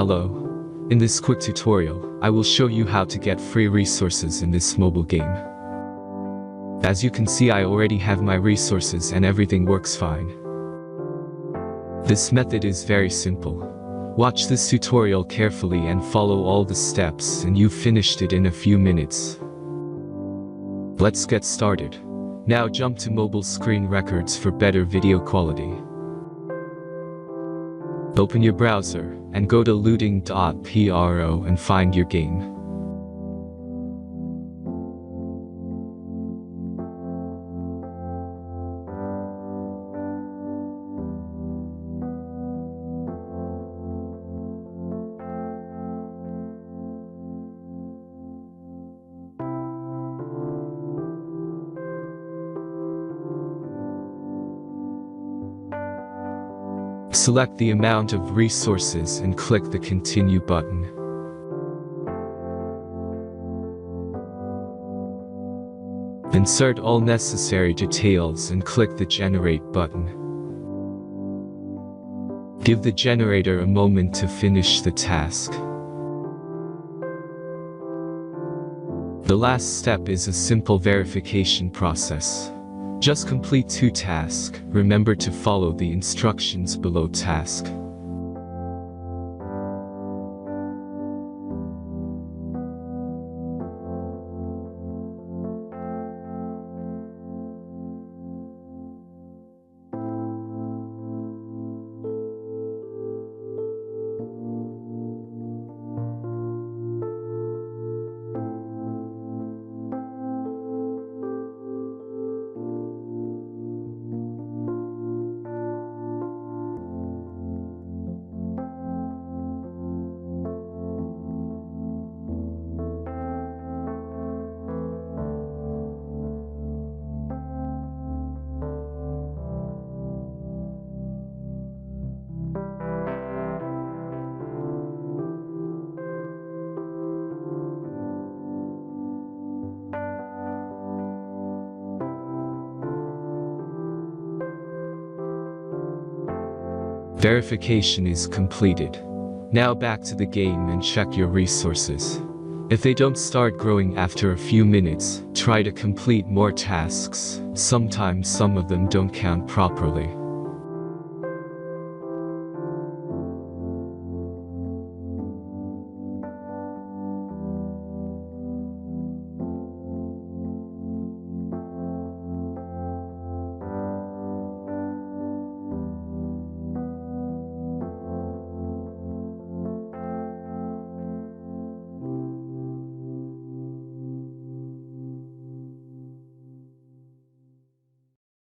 Hello. In this quick tutorial, I will show you how to get free resources in this mobile game. As you can see, I already have my resources and everything works fine. This method is very simple. Watch this tutorial carefully and follow all the steps and you've finished it in a few minutes. Let's get started. Now jump to mobile screen records for better video quality. Open your browser and go to looting.pro and find your game. Select the amount of resources and click the Continue button. Insert all necessary details and click the Generate button. Give the generator a moment to finish the task. The last step is a simple verification process. Just complete 2 tasks. Remember to follow the instructions below task. Verification is completed. Now back to the game and check your resources. If they don't start growing after a few minutes, try to complete more tasks. Sometimes some of them don't count properly.